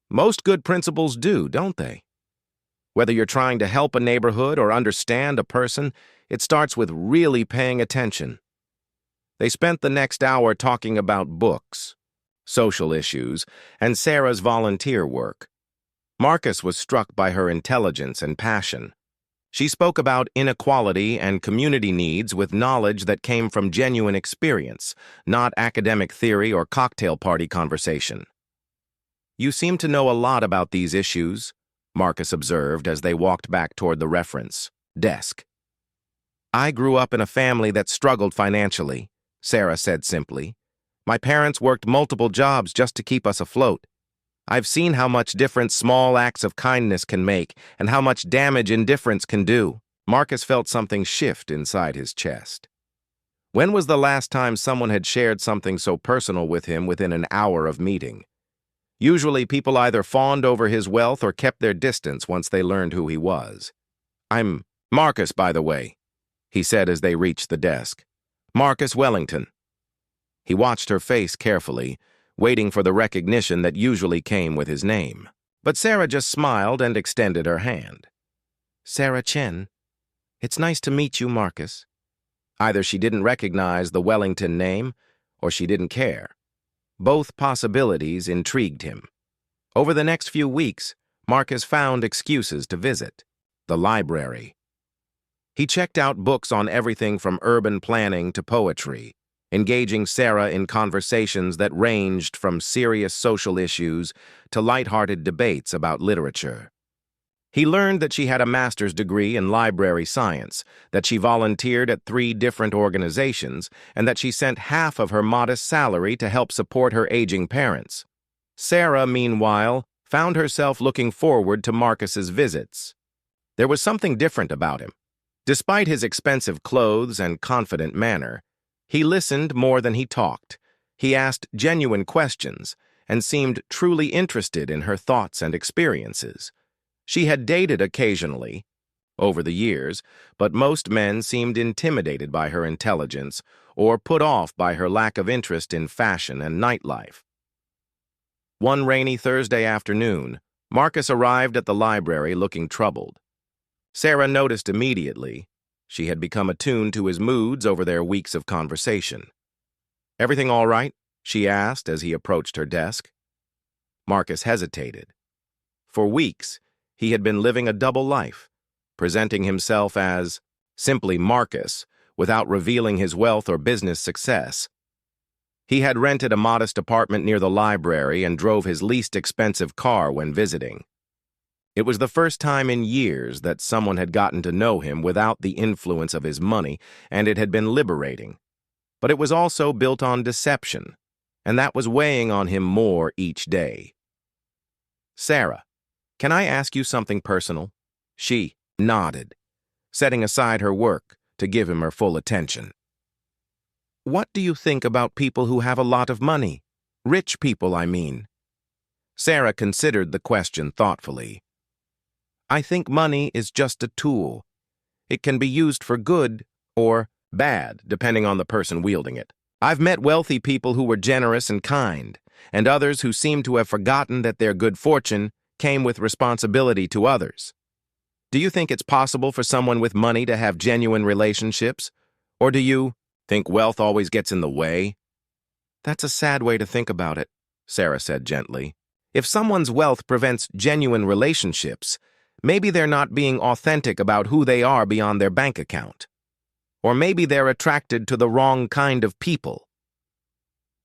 Most good principles do, don't they? Whether you're trying to help a neighborhood or understand a person, it starts with really paying attention. They spent the next hour talking about books, social issues, and Sarah's volunteer work. Marcus was struck by her intelligence and passion. She spoke about inequality and community needs with knowledge that came from genuine experience, not academic theory or cocktail party conversation. You seem to know a lot about these issues, Marcus observed as they walked back toward the reference desk. I grew up in a family that struggled financially, Sarah said simply. My parents worked multiple jobs just to keep us afloat. I've seen how much difference small acts of kindness can make and how much damage indifference can do. Marcus felt something shift inside his chest. When was the last time someone had shared something so personal with him within an hour of meeting? Usually people either fawned over his wealth or kept their distance once they learned who he was. I'm Marcus, by the way, he said as they reached the desk. Marcus Wellington. He watched her face carefully, waiting for the recognition that usually came with his name. But Sarah just smiled and extended her hand. Sarah Chen. It's nice to meet you, Marcus. Either she didn't recognize the Wellington name, or she didn't care. Both possibilities intrigued him. Over the next few weeks, Marcus found excuses to visit the library. He checked out books on everything from urban planning to poetry, engaging Sarah in conversations that ranged from serious social issues to lighthearted debates about literature. He learned that she had a master's degree in library science, that she volunteered at 3 different organizations, and that she sent half of her modest salary to help support her aging parents. Sarah, meanwhile, found herself looking forward to Marcus's visits. There was something different about him. Despite his expensive clothes and confident manner, he listened more than he talked. He asked genuine questions and seemed truly interested in her thoughts and experiences. She had dated occasionally over the years, but most men seemed intimidated by her intelligence or put off by her lack of interest in fashion and nightlife. One rainy Thursday afternoon, Marcus arrived at the library looking troubled. Sarah noticed immediately. She had become attuned to his moods over their weeks of conversation. Everything all right? She asked as he approached her desk. Marcus hesitated. For weeks, he had been living a double life, presenting himself as simply Marcus without revealing his wealth or business success. He had rented a modest apartment near the library and drove his least expensive car when visiting. It was the first time in years that someone had gotten to know him without the influence of his money, and it had been liberating. But it was also built on deception, and that was weighing on him more each day. Sarah, can I ask you something personal? She nodded, setting aside her work to give him her full attention. What do you think about people who have a lot of money? Rich people, I mean. Sarah considered the question thoughtfully. I think money is just a tool. It can be used for good or bad, depending on the person wielding it. I've met wealthy people who were generous and kind, and others who seem to have forgotten that their good fortune came with responsibility to others. Do you think it's possible for someone with money to have genuine relationships? Or do you think wealth always gets in the way? That's a sad way to think about it, Sarah said gently. If someone's wealth prevents genuine relationships, Maybe they're not being authentic about who they are beyond their bank account. Or maybe they're attracted to the wrong kind of people.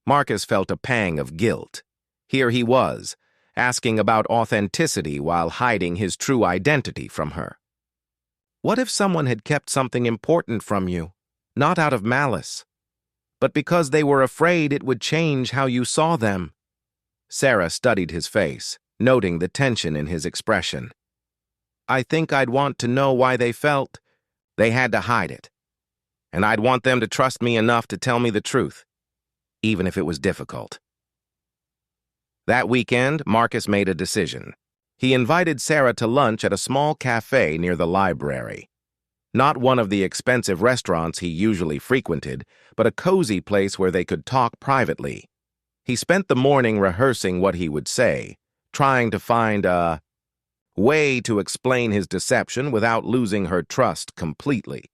Marcus felt a pang of guilt. Here he was, asking about authenticity while hiding his true identity from her. What if someone had kept something important from you, not out of malice, but because they were afraid it would change how you saw them? Sarah studied his face, noting the tension in his expression. I think I'd want to know why they felt they had to hide it. And I'd want them to trust me enough to tell me the truth, even if it was difficult. That weekend, Marcus made a decision. He invited Sarah to lunch at a small cafe near the library. Not one of the expensive restaurants he usually frequented, but a cozy place where they could talk privately. He spent the morning rehearsing what he would say, trying to find a way to explain his deception without losing her trust completely.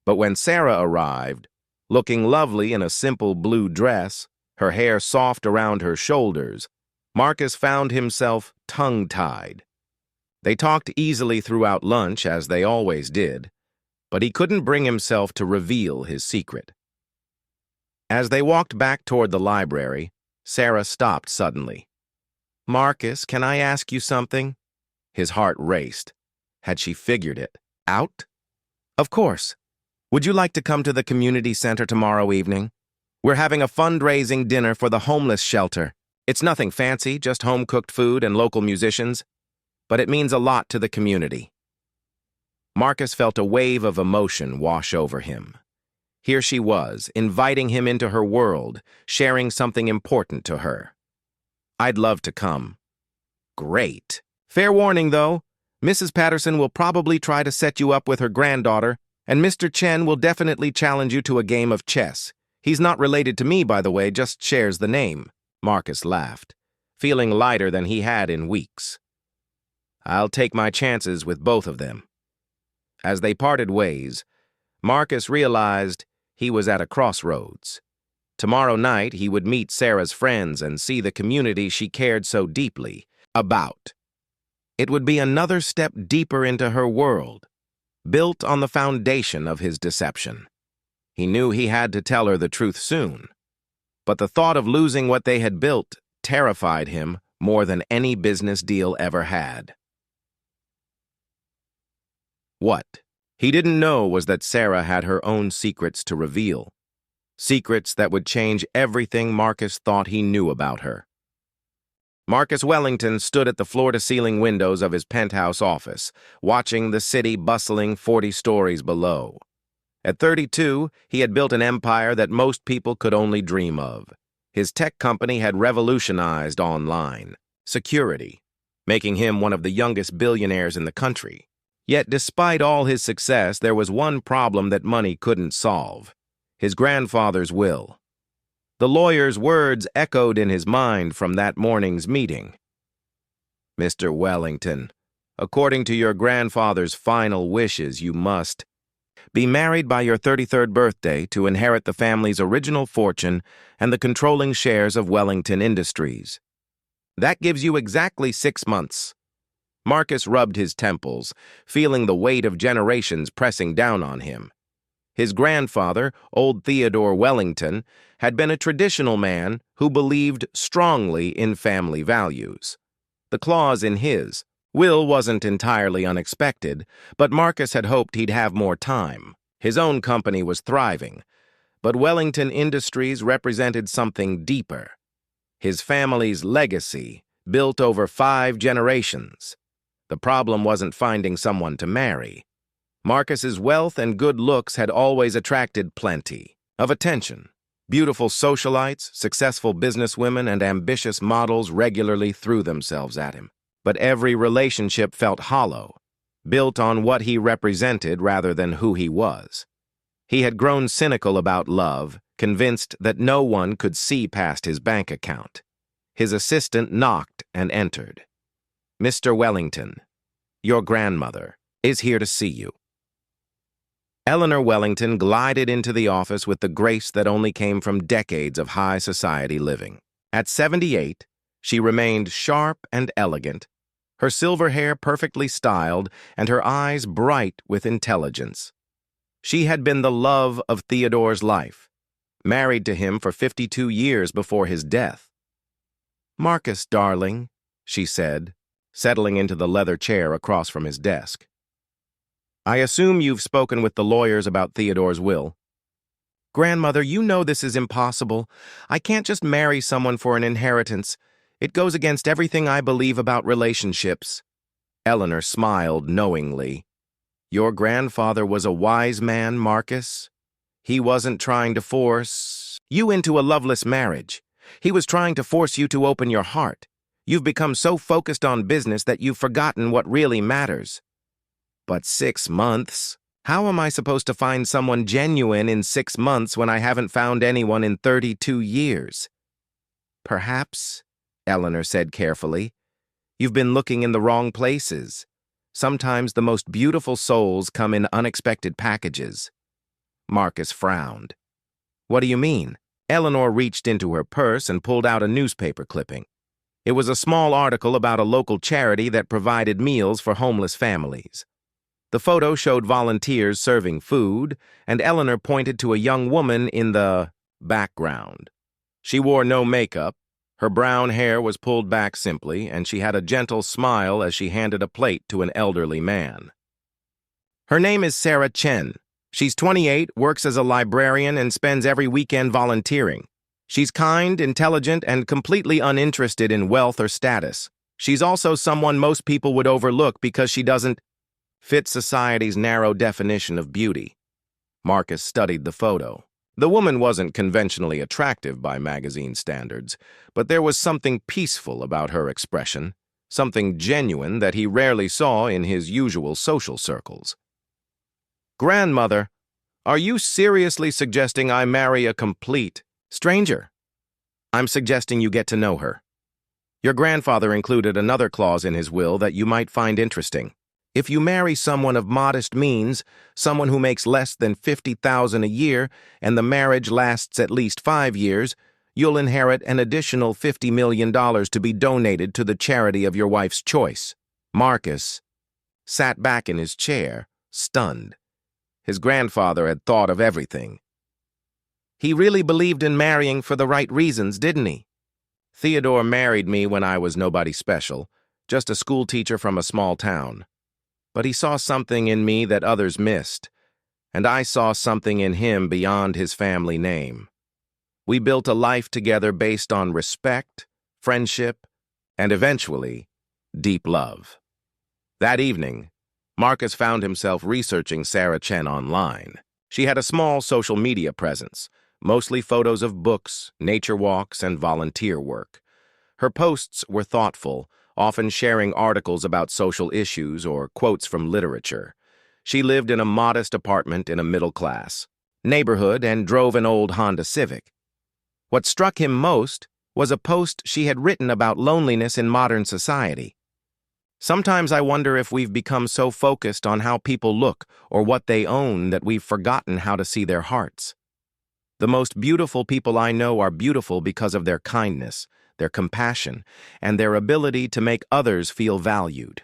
But when Sarah arrived, looking lovely in a simple blue dress, her hair soft around her shoulders, Marcus found himself tongue-tied. They talked easily throughout lunch, as they always did, but he couldn't bring himself to reveal his secret. As they walked back toward the library, Sarah stopped suddenly. Marcus, can I ask you something? His heart raced. Had she figured it out? Of course. Would you like to come to the community center tomorrow evening? We're having a fundraising dinner for the homeless shelter. It's nothing fancy, just home-cooked food and local musicians, but it means a lot to the community. Marcus felt a wave of emotion wash over him. Here she was, inviting him into her world, sharing something important to her. I'd love to come. Great. Fair warning, though. Mrs. Patterson will probably try to set you up with her granddaughter, and Mr. Chen will definitely challenge you to a game of chess. He's not related to me, by the way, just shares the name. Marcus laughed, feeling lighter than he had in weeks. I'll take my chances with both of them. As they parted ways, Marcus realized he was at a crossroads. Tomorrow night, he would meet Sarah's friends and see the community she cared so deeply about. It would be another step deeper into her world, built on the foundation of his deception. He knew he had to tell her the truth soon, but the thought of losing what they had built terrified him more than any business deal ever had. What he didn't know was that Sarah had her own secrets to reveal, secrets that would change everything Marcus thought he knew about her. Marcus Wellington stood at the floor-to-ceiling windows of his penthouse office, watching the city bustling 40 stories below. At 32, he had built an empire that most people could only dream of. His tech company had revolutionized online security, making him one of the youngest billionaires in the country. Yet despite all his success, there was one problem that money couldn't solve: his grandfather's will. The lawyer's words echoed in his mind from that morning's meeting. Mr. Wellington, according to your grandfather's final wishes, you must be married by your 33rd birthday to inherit the family's original fortune and the controlling shares of Wellington Industries. That gives you exactly 6 months. Marcus rubbed his temples, feeling the weight of generations pressing down on him. His grandfather, old Theodore Wellington, had been a traditional man who believed strongly in family values. The clause in his will wasn't entirely unexpected, but Marcus had hoped he'd have more time. His own company was thriving, but Wellington Industries represented something deeper. His family's legacy, built over 5 generations. The problem wasn't finding someone to marry. Marcus's wealth and good looks had always attracted plenty of attention. Beautiful socialites, successful businesswomen, and ambitious models regularly threw themselves at him. But every relationship felt hollow, built on what he represented rather than who he was. He had grown cynical about love, convinced that no one could see past his bank account. His assistant knocked and entered. Mr. Wellington, your grandmother is here to see you. Eleanor Wellington glided into the office with the grace that only came from decades of high society living. At 78, she remained sharp and elegant, her silver hair perfectly styled and her eyes bright with intelligence. She had been the love of Theodore's life, married to him for 52 years before his death. "Marcus, darling," she said, settling into the leather chair across from his desk. "I assume you've spoken with the lawyers about Theodore's will." "Grandmother, you know this is impossible. I can't just marry someone for an inheritance. It goes against everything I believe about relationships." Eleanor smiled knowingly. "Your grandfather was a wise man, Marcus. He wasn't trying to force you into a loveless marriage. He was trying to force you to open your heart. You've become so focused on business that you've forgotten what really matters." "But 6 months? How am I supposed to find someone genuine in 6 months when I haven't found anyone in 32 years? "Perhaps," Eleanor said carefully, "you've been looking in the wrong places. Sometimes the most beautiful souls come in unexpected packages." Marcus frowned. "What do you mean?" Eleanor reached into her purse and pulled out a newspaper clipping. It was a small article about a local charity that provided meals for homeless families. The photo showed volunteers serving food, and Eleanor pointed to a young woman in the background. She wore no makeup, her brown hair was pulled back simply, and she had a gentle smile as she handed a plate to an elderly man. "Her name is Sarah Chen. She's 28, works as a librarian, and spends every weekend volunteering. She's kind, intelligent, and completely uninterested in wealth or status. She's also someone most people would overlook because she doesn't fit society's narrow definition of beauty." Marcus studied the photo. The woman wasn't conventionally attractive by magazine standards, but there was something peaceful about her expression, something genuine that he rarely saw in his usual social circles. "Grandmother, are you seriously suggesting I marry a complete stranger?" "I'm suggesting you get to know her. Your grandfather included another clause in his will that you might find interesting. If you marry someone of modest means, someone who makes less than $50,000 a year, and the marriage lasts at least 5 years, you'll inherit an additional $50 million to be donated to the charity of your wife's choice." Marcus sat back in his chair, stunned. His grandfather had thought of everything. He really believed in marrying for the right reasons, didn't he? "Theodore married me when I was nobody special, just a schoolteacher from a small town. But he saw something in me that others missed, and I saw something in him beyond his family name. We built a life together based on respect, friendship, and eventually, deep love." That evening, Marcus found himself researching Sarah Chen online. She had a small social media presence, mostly photos of books, nature walks, and volunteer work. Her posts were thoughtful, often sharing articles about social issues or quotes from literature. She lived in a modest apartment in a middle-class neighborhood and drove an old Honda Civic. What struck him most was a post she had written about loneliness in modern society. "Sometimes I wonder if we've become so focused on how people look or what they own that we've forgotten how to see their hearts. The most beautiful people I know are beautiful because of their kindness, their compassion, and their ability to make others feel valued."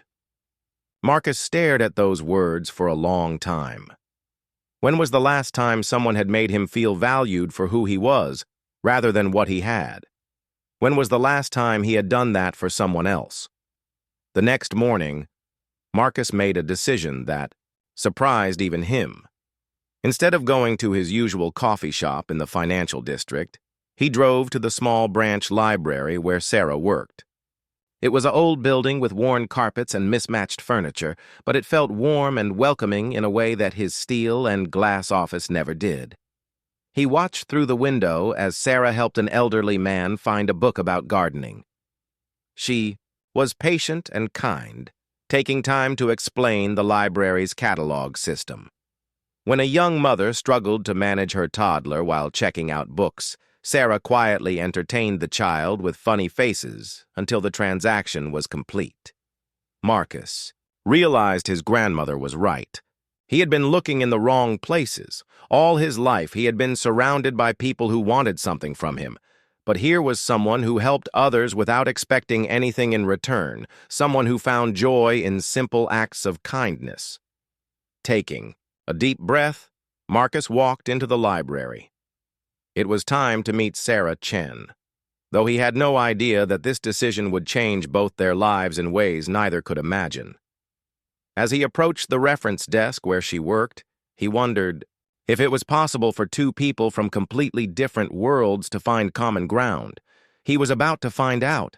Marcus stared at those words for a long time. When was the last time someone had made him feel valued for who he was, rather than what he had? When was the last time he had done that for someone else? The next morning, Marcus made a decision that surprised even him. Instead of going to his usual coffee shop in the financial district, he drove to the small branch library where Sarah worked. It was an old building with worn carpets and mismatched furniture, but it felt warm and welcoming in a way that his steel and glass office never did. He watched through the window as Sarah helped an elderly man find a book about gardening. She was patient and kind, taking time to explain the library's catalog system. When a young mother struggled to manage her toddler while checking out books, Sarah quietly entertained the child with funny faces until the transaction was complete. Marcus realized his grandmother was right. He had been looking in the wrong places. All his life he had been surrounded by people who wanted something from him, But here was someone who helped others without expecting anything in return, someone who found joy in simple acts of kindness. Taking a deep breath, Marcus walked into the library. It was time to meet Sarah Chen, though he had no idea that this decision would change both their lives in ways neither could imagine. As he approached the reference desk where she worked, he wondered if it was possible for two people from completely different worlds to find common ground. He was about to find out.